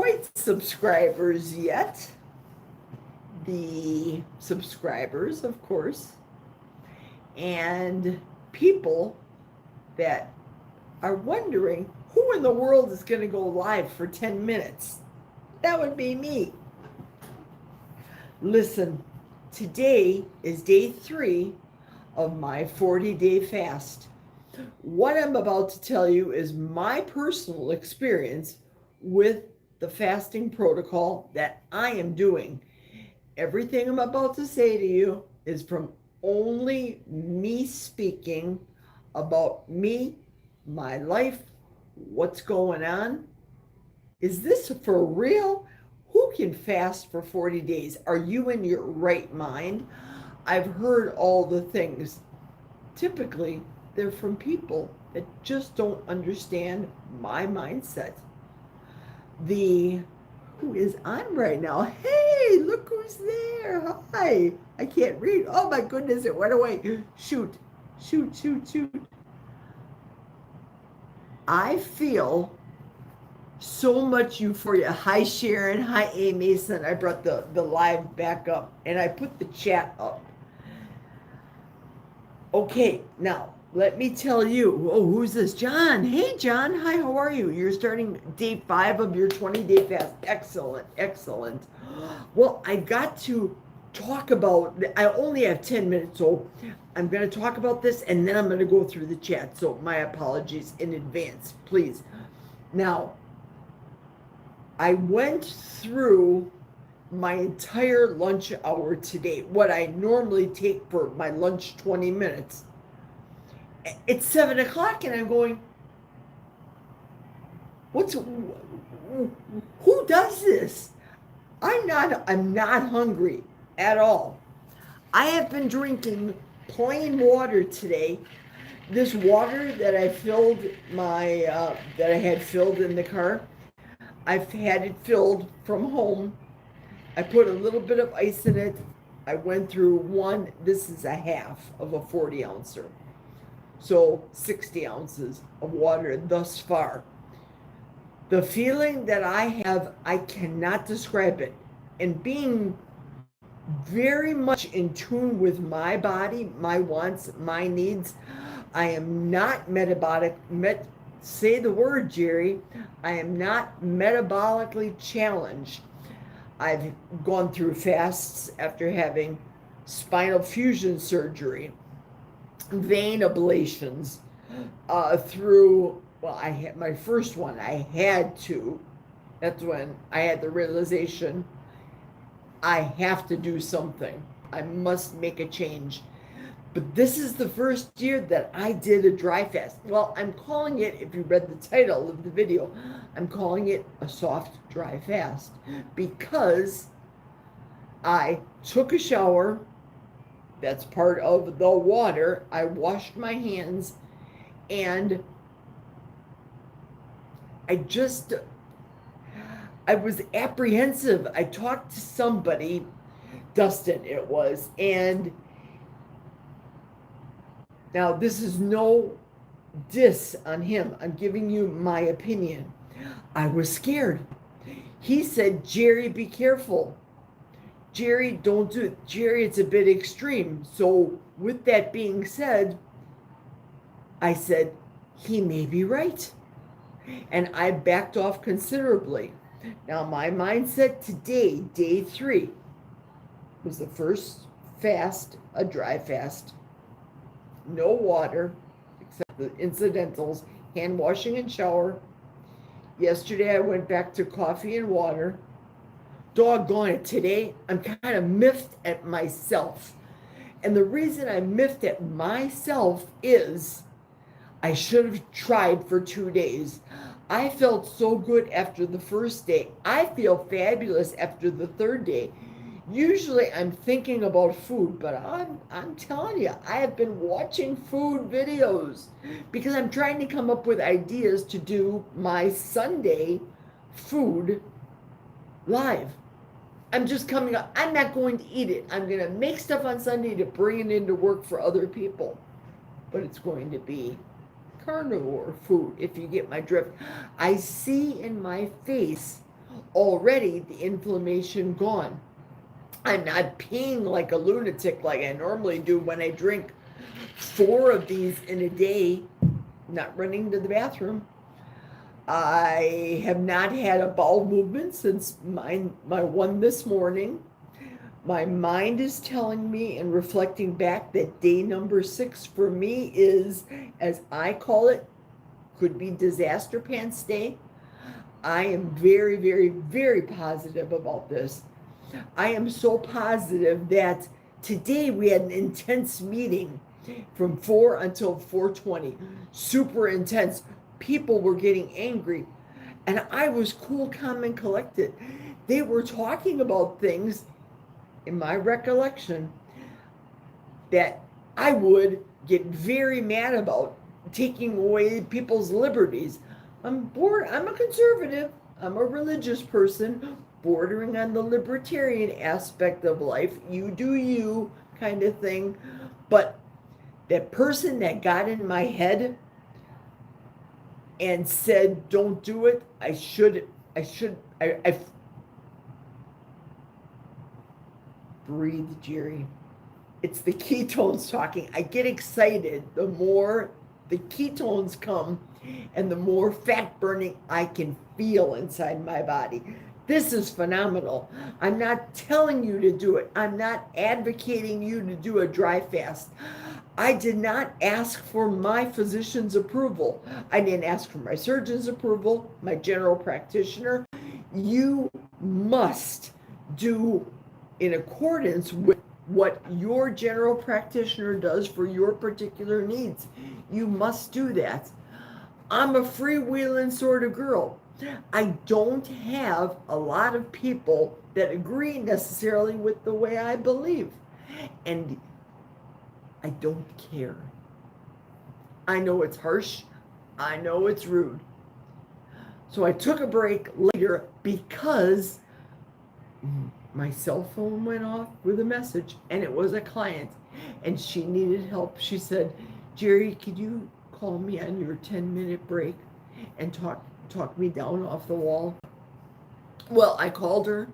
quite subscribers yet. The subscribers, of course, and people that are wondering who in the world is going to go live for 10 minutes. That would be me. Listen, today is day 3 of my 40-day fast. What I'm about to tell you is my personal experience with the fasting protocol that I am doing. Everything I'm about to say to you is from only me speaking about me, my life, what's going on. Is this for real? Who can fast for 40 days? Are you in your right mind? I've heard all the things. Typically, they're from people that just don't understand my mindset. Who is on right now? Hey, look who's there. Hi. I can't read. Oh my goodness, it went away. Shoot. I feel so much euphoria. Hi, Sharon. Hi, A. Mason. I brought the live back up and I put the chat up. Okay, now let me tell you. Oh, who's this? John. Hey, John. Hi, how are you? You're starting day 5 of your 20-day fast. Excellent. Well, I got to talk about, I only have 10 minutes, so I'm going to talk about this and then I'm going to go through the chat. So my apologies in advance, please. Now, I went through my entire lunch hour today, what I normally take for my lunch 20 minutes. It's 7 o'clock and I'm going, who does this? I'm not hungry at all. I have been drinking plain water today. This water that I filled that I had filled in the car, I've had it filled from home. I put a little bit of ice in it. I went through this is a half of a 40 ouncer. So 60 ounces of water thus far. The feeling that I have, I cannot describe it. And being very much in tune with my body, my wants, my needs, I am not say the word, Jerry. I am not metabolically challenged. I've gone through fasts after having spinal fusion surgery, vein ablations, I had my first one. I had to. That's when I had the realization I have to do something. I must make a change. But this is the first year that I did a dry fast. Well, I'm calling it, if you read the title of the video, I'm calling it a soft dry fast because I took a shower. That's part of the water. I washed my hands and I was apprehensive. I talked to somebody, Dustin it was, and now this is no diss on him. I'm giving you my opinion. I was scared. He said, Jerry, be careful. Jerry, don't do it. Jerry, it's a bit extreme. So with that being said, I said, he may be right. And I backed off considerably. Now, my mindset today, day 3, was the first fast, a dry fast. No water, except the incidentals, hand washing and shower. Yesterday, I went back to coffee and water. Doggone it, today, I'm kind of miffed at myself. And the reason I'm miffed at myself is I should have tried for 2 days. I felt so good after the first day. I feel fabulous after the third day. Usually I'm thinking about food, but I'm telling you, I have been watching food videos because I'm trying to come up with ideas to do my Sunday food live. I'm just coming up. I'm not going to eat it. I'm going to make stuff on Sunday to bring it into work for other people. But it's going to be carnivore food, if you get my drift. I see in my face Already the inflammation gone. I'm not peeing like a lunatic like I normally do when I drink 4 of these in a day, not running to the bathroom. I have not had a bowel movement since my one this morning. My mind is telling me and reflecting back that day number 6 for me is, as I call it, could be disaster pants day. I am very, very, very positive about this. I am so positive that today we had an intense meeting from 4 until 4:20. Super intense. People were getting angry. And I was cool, calm, and collected. They were talking about things, in my recollection, that I would get very mad about, taking away people's liberties. I'm bored. I'm a conservative. I'm a religious person, bordering on the libertarian aspect of life. You do you kind of thing. But that person that got in my head and said, don't do it, I breathe, Jerry. It's the ketones talking. I get excited the more the ketones come and the more fat burning I can feel inside my body. This is phenomenal. I'm not telling you to do it. I'm not advocating you to do a dry fast. I did not ask for my physician's approval. I didn't ask for my surgeon's approval, my general practitioner. You must do in accordance with what your general practitioner does for your particular needs. You must do that. I'm a freewheeling sort of girl. I don't have a lot of people that agree necessarily with the way I believe. And I don't care. I know it's harsh. I know it's rude. So I took a break later because my cell phone went off with a message, and it was a client, and she needed help. She said, Jerry, could you call me on your 10-minute break and talk me down off the wall? Well, I called her.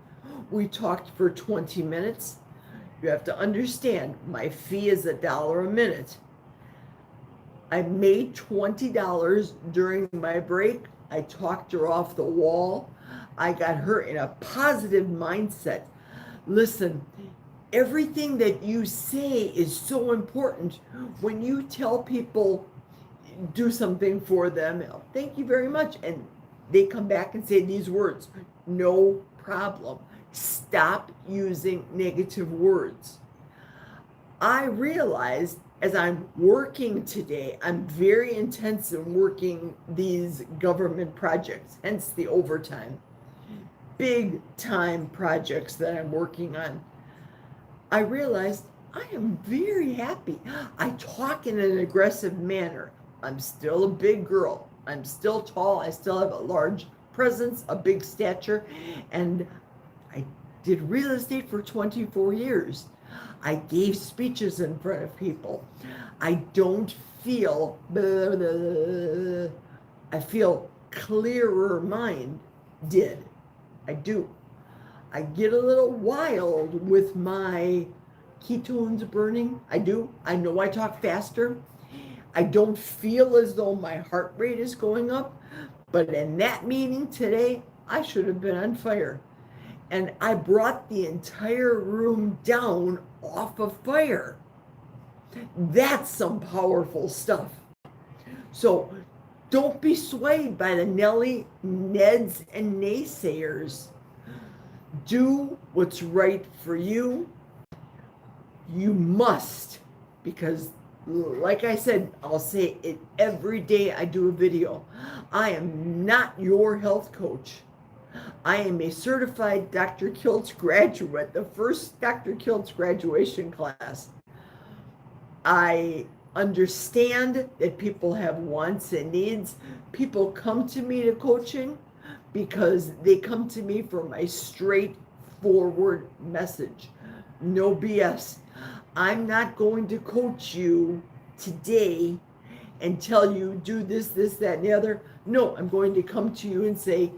We talked for 20 minutes. You have to understand, my fee is $1 a minute. I made $20 during my break. I talked her off the wall. I got her in a positive mindset. Listen, everything that you say is so important. When you tell people, do something for them, thank you very much, and they come back and say these words, no problem. Stop using negative words. I realized as I'm working today, I'm very intense in working these government projects, hence the overtime. Big time projects that I'm working on. I realized I am very happy. I talk in an aggressive manner. I'm still a big girl. I'm still tall. I still have a large presence, a big stature, and I did real estate for 24 years. I gave speeches in front of people. I don't feel, I feel clearer minded. I do. I get a little wild with my ketones burning. I do. I know I talk faster. I don't feel as though my heart rate is going up. But in that meeting today, I should have been on fire. And I brought the entire room down off of fire. That's some powerful stuff. So don't be swayed by the Nelly, Neds, and naysayers. Do what's right for you. You must, because like I said, I'll say it every day I do a video. I am not your health coach. I am a certified Dr. Kiltz graduate, the first Dr. Kiltz graduation class. I understand that people have wants and needs. People come to me to coaching because they come to me for my straightforward message. No BS. I'm not going to coach you today and tell you do this, that, and the other. No, I'm going to come to you and say,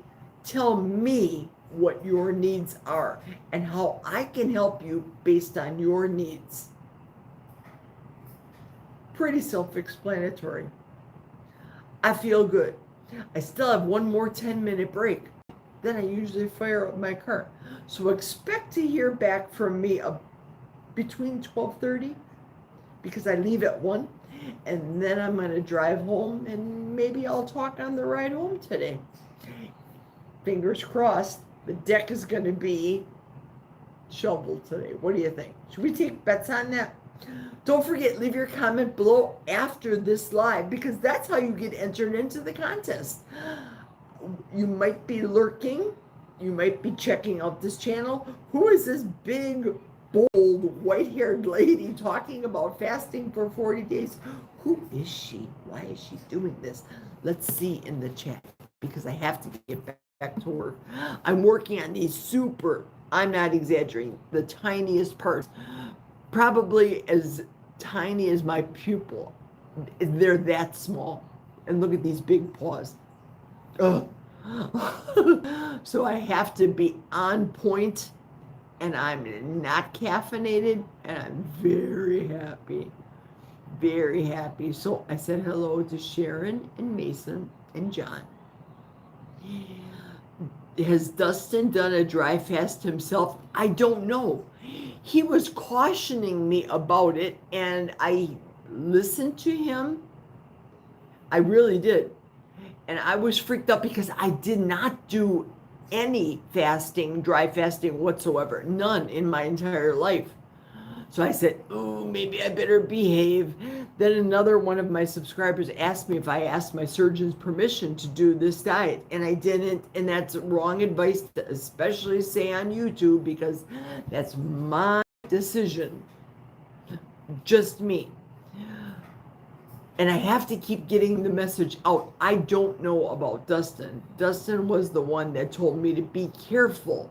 Tell me what your needs are and how I can help you based on your needs. Pretty self-explanatory. I feel good. I still have one more 10-minute break. Then I usually fire up my car. So expect to hear back from me between 12:30, because I leave at 1, and then I'm going to drive home, and maybe I'll talk on the ride home today. Fingers crossed, the deck is going to be shoveled today. What do you think? Should we take bets on that? Don't forget, leave your comment below after this live, because that's how you get entered into the contest. You might be lurking. You might be checking out this channel. Who is this big, bold, white-haired lady talking about fasting for 40 days? Who is she? Why is she doing this? Let's see in the chat, because I have to get back to work. I'm working on these I'm not exaggerating, the tiniest parts. Probably as tiny as my pupil. They're that small. And look at these big paws. Ugh. So I have to be on point, and I'm not caffeinated, and I'm very happy. Very happy. So I said hello to Sharon and Mason and John. Has Dustin done a dry fast himself? I don't know. He was cautioning me about it, and I listened to him. I really did. And I was freaked out because I did not do any fasting, dry fasting whatsoever. None in my entire life. So I said, oh, maybe I better behave. Then another one of my subscribers asked me if I asked my surgeon's permission to do this diet, and I didn't. And that's wrong advice to especially say on YouTube, because that's my decision. Just me. And I have to keep getting the message out. I don't know about Dustin. Dustin was the one that told me to be careful.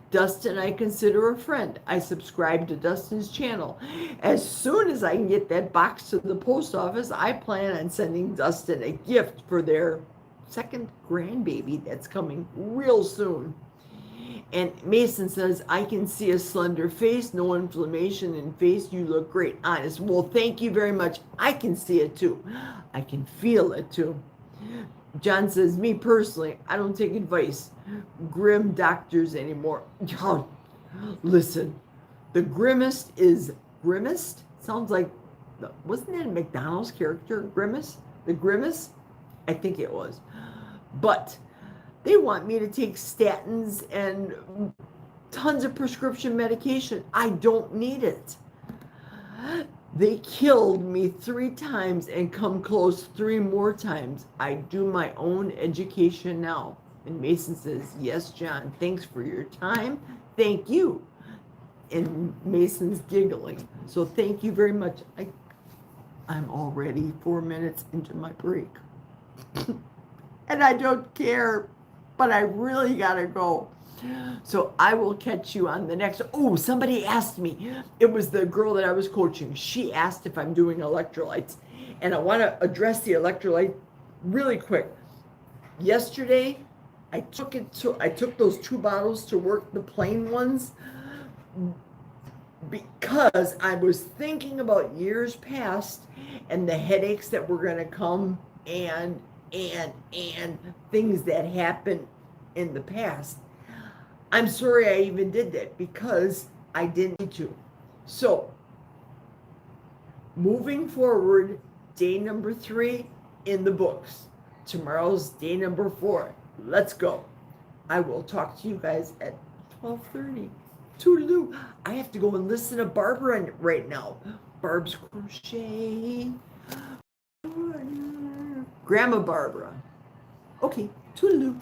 Dustin, I consider a friend. I subscribe to Dustin's channel. As soon as I can get that box to the post office, I plan on sending Dustin a gift for their second grandbaby that's coming real soon. And Mason says, I can see a slender face, no inflammation in face. You look great. Honest. Well, thank you very much. I can see it too. I can feel it too. John says, me personally, I don't take advice. Grim doctors anymore. Oh, listen, the grimmest is Grimmest. Sounds like, wasn't that a McDonald's character, Grimace? The Grimace? I think it was. But they want me to take statins and tons of prescription medication. I don't need it. They killed me 3 times and come close 3 more times. I do my own education now. And Mason says, yes, John, thanks for your time. Thank you. And Mason's giggling. So thank you very much. I'm already 4 minutes into my break. And I don't care, but I really gotta go. So I will catch you on the next. Oh, somebody asked me. It was the girl that I was coaching. She asked if I'm doing electrolytes. And I want to address the electrolyte really quick. Yesterday, I took those 2 bottles to work, the plain ones, because I was thinking about years past and the headaches that were going to come and things that happened in the past. I'm sorry I even did that, because I didn't need to. So, moving forward, day number 3 in the books. Tomorrow's day number 4. Let's go. I will talk to you guys at 12:30. Toodaloo. I have to go and listen to Barbara right now. Barb's Crochet. Grandma Barbara. Okay, toodaloo.